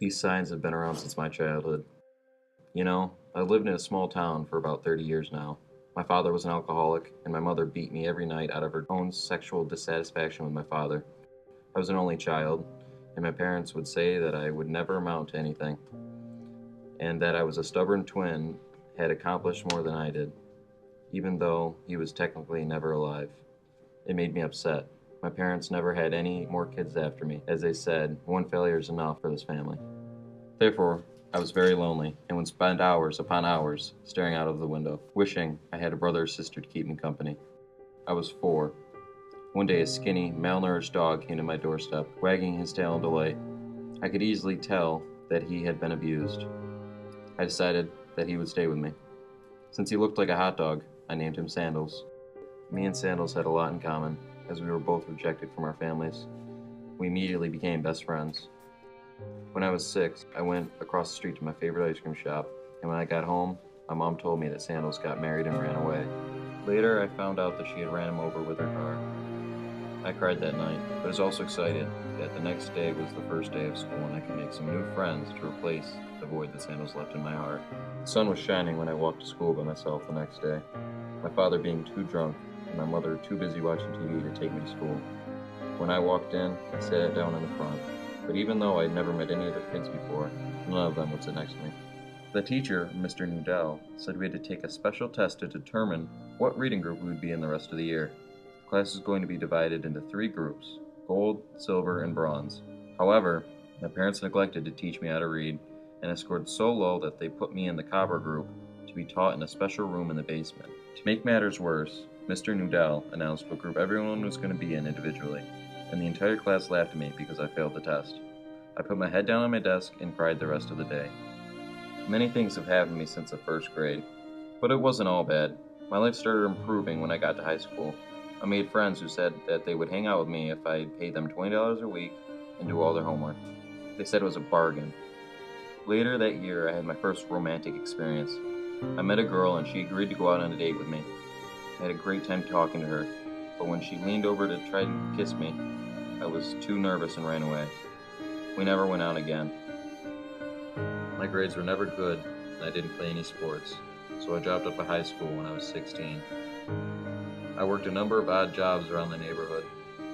These signs have been around since my childhood. I've lived in a small town for about 30 years now. My father was an alcoholic, and my mother beat me every night out of her own sexual dissatisfaction with my father. I was an only child, and my parents would say that I would never amount to anything, and that I was a stubborn twin, had accomplished more than I did, even though he was technically never alive. It made me upset. My parents never had any more kids after me. As they said, one failure is enough for this family. Therefore, I was very lonely and would spend hours upon hours staring out of the window, wishing I had a brother or sister to keep me company. I was 4. One day a skinny, malnourished dog came to my doorstep, wagging his tail in delight. I could easily tell that he had been abused. I decided that he would stay with me. Since he looked like a hot dog, I named him Sandals. Me and Sandals had a lot in common, as we were both rejected from our families. We immediately became best friends. When I was 6, I went across the street to my favorite ice cream shop, and when I got home, my mom told me that Sandals got married and ran away. Later, I found out that she had ran him over with her car. I cried that night, but was also excited that the next day was the first day of school and I could make some new friends to replace the void that Sandals left in my heart. The sun was shining when I walked to school by myself the next day, my father being too drunk and my mother too busy watching TV to take me to school. When I walked in, I sat down in the front, but even though I'd never met any of the kids before, none of them would sit next to me. The teacher, Mr. Nudell, said we had to take a special test to determine what reading group we would be in the rest of the year. The class is going to be divided into 3 groups: gold, silver, and bronze. However, my parents neglected to teach me how to read, and I scored so low that they put me in the copper group to be taught in a special room in the basement. To make matters worse, Mr. Nudell announced what group everyone was going to be in individually, and the entire class laughed at me because I failed the test. I put my head down on my desk and cried the rest of the day. Many things have happened to me since the 1st grade, but it wasn't all bad. My life started improving when I got to high school. I made friends who said that they would hang out with me if I paid them $20 a week and do all their homework. They said it was a bargain. Later that year, I had my first romantic experience. I met a girl and she agreed to go out on a date with me. I had a great time talking to her, but when she leaned over to try and kiss me, I was too nervous and ran away. We never went out again. My grades were never good, and I didn't play any sports, so I dropped out of high school when I was 16. I worked a number of odd jobs around the neighborhood,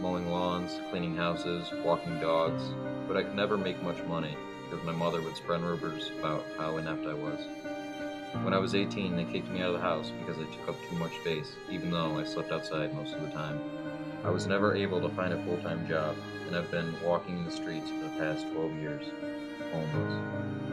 mowing lawns, cleaning houses, walking dogs, but I could never make much money because my mother would spread rumors about how inept I was. When I was 18, they kicked me out of the house because I took up too much space, even though I slept outside most of the time. I was never able to find a full-time job, and I've been walking the streets for the past 12 years, homeless.